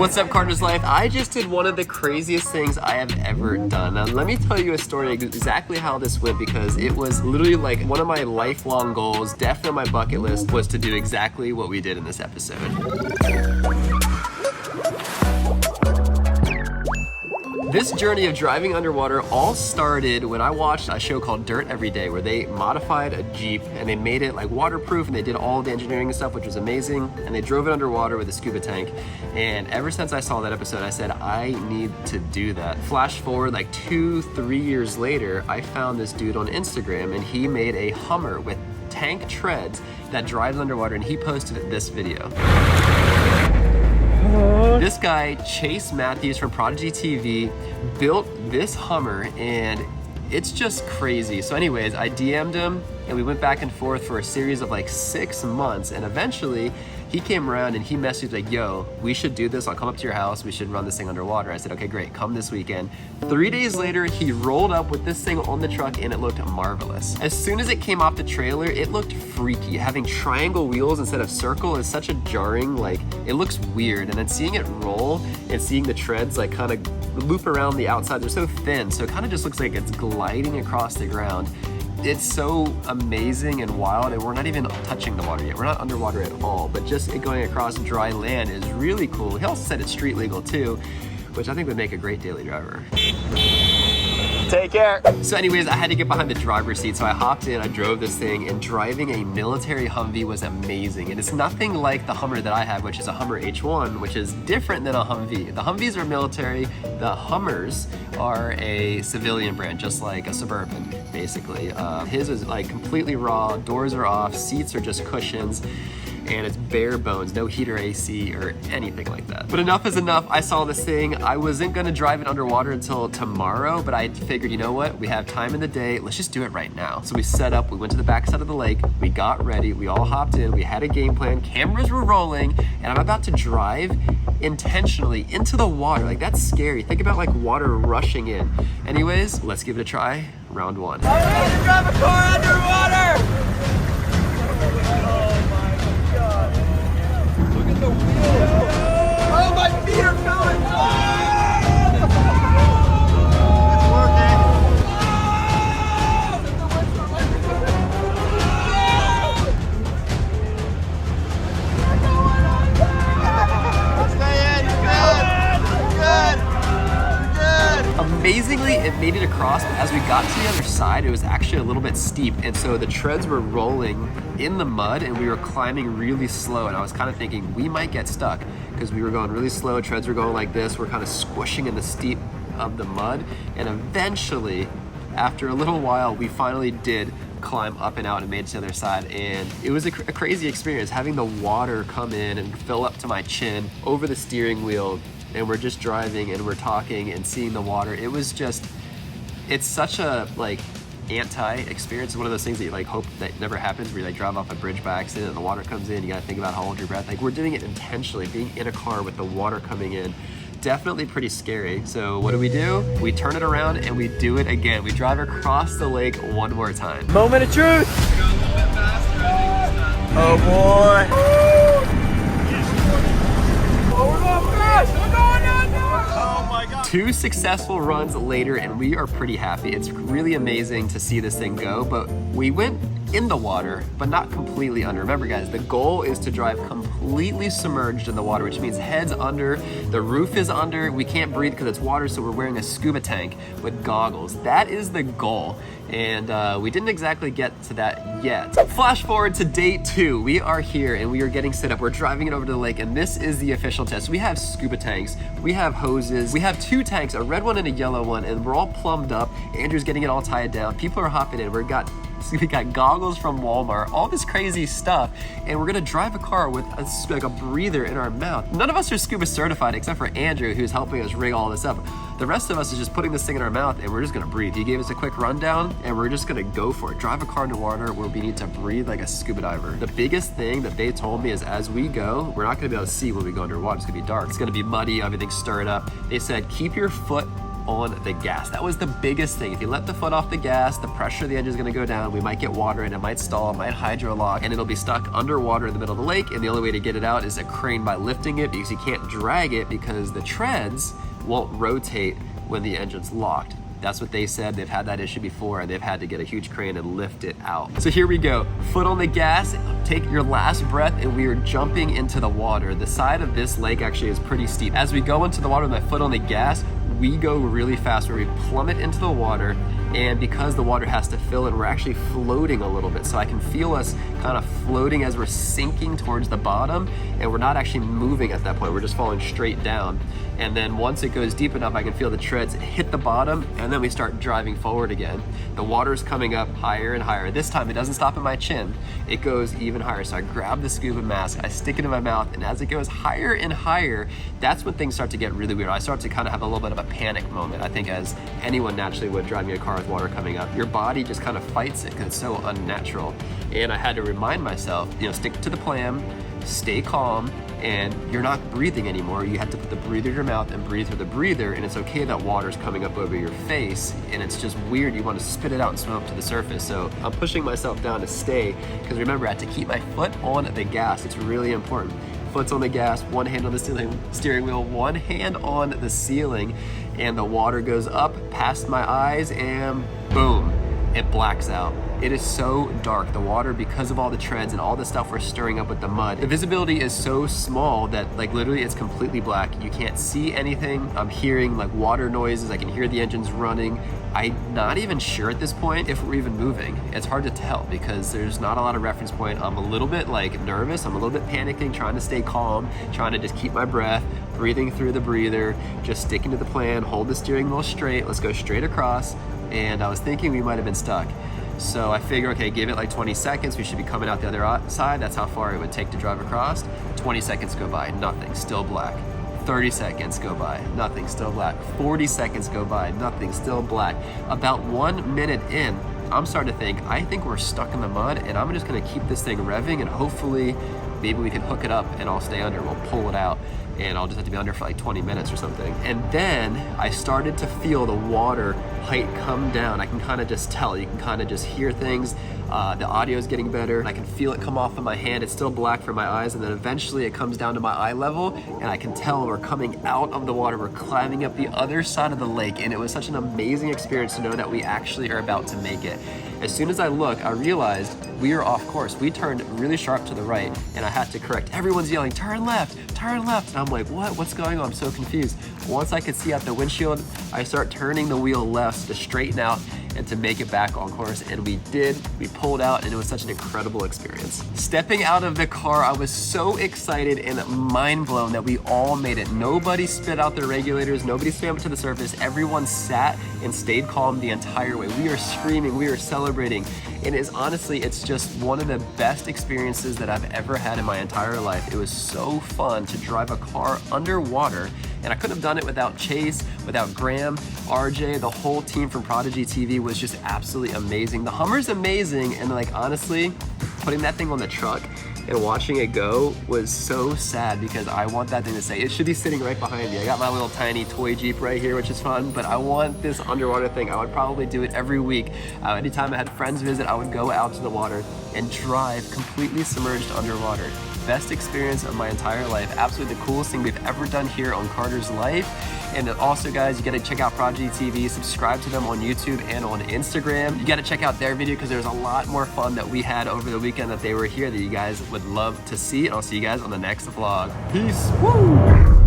What's up, Carter's Life? I just did one of the craziest things I have ever done. Now, let me tell you a story exactly how this went, because it was literally like one of my lifelong goals, definitely on my bucket list, was to do exactly what we did in this episode. This journey of driving underwater all started when I watched a show called Dirt Every Day, where they modified a Jeep and they made it like waterproof, and they did all the engineering and stuff, which was amazing, and they drove it underwater with a scuba tank. And ever since I saw that episode, I said, I need to do that. Flash forward like 2-3 years later, I found this dude on Instagram, and he made a Hummer with tank treads that drives underwater, and he posted this video. This guy, Chase Matthews from Prodigy TV, built this Hummer, and it's just crazy. So anyways, I DM'd him and we went back and forth for a series of like 6 months, and eventually he came around and he messaged like, yo, we should do this. I'll come up to your house. We should run this thing underwater. I said, okay, great. Come this weekend. 3 days later, he rolled up with this thing on the truck, and it looked marvelous. As soon as it came off the trailer, it looked freaky. Having triangle wheels instead of circle is such a jarring, like, it looks weird. And then seeing it roll and seeing the treads like kind of loop around the outside, they're so thin. So it kind of just looks like it's gliding across the ground. It's so amazing and wild, and we're not even touching the water yet. We're not underwater at all, but just it going across dry land is really cool. He also said it's street legal too, which I think would make a great daily driver. Take care. So anyways, I had to get behind the driver's seat, so I hopped in, I drove this thing, and driving a military Humvee was amazing. And it's nothing like the Hummer that I have, which is a Hummer H1, which is different than a Humvee. The Humvees are military, the Hummers are a civilian brand, just like a Suburban, basically. His is like completely raw, doors are off, seats are just cushions, and it's bare bones, no heater, AC, or anything like that. But enough is enough. I saw this thing. I wasn't gonna drive it underwater until tomorrow, but I figured, you know what? We have time in the day. Let's just do it right now. So we set up, we went to the backside of the lake, we got ready, we all hopped in, we had a game plan, cameras were rolling, and I'm about to drive intentionally into the water. Like, that's scary. Think about like water rushing in. Anyways, let's give it a try. Round one. I'm ready to drive a car underwater! The wheel. Oh, my feet are going! It's working. Stay in. Good. Amazingly, it made it across, but as we got to the other side, it was actually a little bit steep, and so the treads were rolling in the mud, and we were climbing really slow, and I was kind of thinking we might get stuck because we were going really slow, treads were going like this, we're kind of squishing in the steep of the mud, and eventually, after a little while, we finally did climb up and out and made it to the other side, and it was a crazy experience having the water come in and fill up to my chin over the steering wheel, and we're just driving and we're talking and seeing the water. It was just, it's such a like anti-experience. It's one of those things that you like hope that never happens, where you like drive off a bridge by accident and the water comes in, you gotta think about how hold your breath. Like, we're doing it intentionally, being in a car with the water coming in. Definitely pretty scary. So what do? We turn it around and we do it again. We drive across the lake one more time. Moment of truth. Oh boy. Oh, we're going fast! We're going under! Oh my God! 2 successful runs later, and we are pretty happy. It's really amazing to see this thing go, but we went in the water, but not completely under. Remember guys, the goal is to drive completely submerged in the water, which means heads under, the roof is under, we can't breathe because it's water, so we're wearing a scuba tank with goggles. That is the goal, and we didn't exactly get to that yet. Flash forward to day 2. We are here and we are getting set up. We're driving it over to the lake, and this is the official test. We have scuba tanks, we have hoses, we have 2 tanks, a red one and a yellow one, and we're all plumbed up. Andrew's getting it all tied down. People are hopping in. We got goggles from Walmart, all this crazy stuff, and we're gonna drive a car with like a breather in our mouth. None of us are scuba certified except for Andrew, who's helping us rig all this up. The rest of us is just putting this thing in our mouth and we're just gonna breathe. He gave us a quick rundown and we're just gonna go for it. Drive a car into water where we need to breathe like a scuba diver. The biggest thing that they told me is as we go, we're not gonna be able to see when we go underwater. It's gonna be dark. It's gonna be muddy, everything's stirred up. They said, keep your foot on the gas. That was the biggest thing. If you let the foot off the gas, the pressure of the engine is gonna go down. We might get water and it might stall, it might hydro lock, and it'll be stuck underwater in the middle of the lake. And the only way to get it out is a crane by lifting it, because you can't drag it because the treads won't rotate when the engine's locked. That's what they said. They've had that issue before and they've had to get a huge crane and lift it out. So here we go, foot on the gas, take your last breath, and we are jumping into the water. The side of this lake actually is pretty steep. As we go into the water with my foot on the gas, we go really fast where we plummet into the water, and because the water has to fill it, we're actually floating a little bit. So I can feel us kind of floating as we're sinking towards the bottom, and we're not actually moving at that point. We're just falling straight down. And then once it goes deep enough, I can feel the treads hit the bottom, and then we start driving forward again. The water's coming up higher and higher. This time it doesn't stop at my chin, it goes even higher. So I grab the scuba mask, I stick it in my mouth, and as it goes higher and higher, that's when things start to get really weird. I start to kind of have a little bit of a panic moment, I think, as anyone naturally would driving a car with water coming up. Your body just kind of fights it because it's so unnatural. And I had to remind myself, stick to the plan, stay calm, and you're not breathing anymore. You have to put the breather in your mouth and breathe through the breather, and it's okay that water's coming up over your face, and it's just weird. You want to spit it out and swim up to the surface. So I'm pushing myself down to stay, because remember, I have to keep my foot on the gas. It's really important. Foot's on the gas, one hand on the steering wheel, one hand on the ceiling, and the water goes up past my eyes, and boom, it blacks out. It is so dark. The water, because of all the treads and all the stuff we're stirring up with the mud, the visibility is so small that literally it's completely black. You can't see anything. I'm hearing water noises. I can hear the engines running. I'm not even sure at this point if we're even moving. It's hard to tell because there's not a lot of reference point. I'm a little bit nervous. I'm a little bit panicking, trying to stay calm, trying to just keep my breath, breathing through the breather, just sticking to the plan, hold the steering wheel straight. Let's go straight across. And I was thinking we might have been stuck. So I figure, okay, give it 20 seconds. We should be coming out the other side. That's how far it would take to drive across. 20 seconds go by, nothing, still black. 30 seconds go by, nothing, still black. 40 seconds go by, nothing, still black. About 1 minute in, I'm starting to think, I think we're stuck in the mud, and I'm just gonna keep this thing revving, and hopefully maybe we can hook it up and I'll stay under. We'll pull it out, and I'll just have to be under for 20 minutes or something. And then I started to feel the water height come down. I can kind of just tell, you can kind of just hear things. The audio is getting better. I can feel it come off of my hand. It's still black for my eyes, and then eventually it comes down to my eye level, and I can tell we're coming out of the water. We're climbing up the other side of the lake, and it was such an amazing experience to know that we actually are about to make it. As soon as I look, I realized we are off course. We turned really sharp to the right, and I had to correct. Everyone's yelling, turn left, turn left. And I'm like, what? What's going on? I'm so confused. Once I could see out the windshield, I start turning the wheel left to straighten out and to make it back on course, and we did. We pulled out, and it was such an incredible experience. Stepping out of the car, I was so excited and mind blown that we all made it. Nobody spit out their regulators, nobody swam to the surface. Everyone sat and stayed calm the entire way. We are screaming, we are celebrating, and it's just one of the best experiences that I've ever had in my entire life. It was so fun to drive a car underwater, and I couldn't have done it without Chase, without Graham, RJ, the whole team from Prodigy TV was just absolutely amazing. The Hummer's amazing, and honestly, putting that thing on the truck and watching it go was so sad because I want that thing to say, it should be sitting right behind me. I got my little tiny toy Jeep right here, which is fun, but I want this underwater thing. I would probably do it every week. Anytime I had friends visit, I would go out to the water and drive completely submerged underwater. Best experience of my entire life. Absolutely the coolest thing we've ever done here on Carter's Life. And also, guys, you gotta check out Prodigy TV, subscribe to them on YouTube and on Instagram. You gotta check out their video because there's a lot more fun that we had over the weekend that they were here that you guys would love to see. And I'll see you guys on the next vlog. Peace. Woo!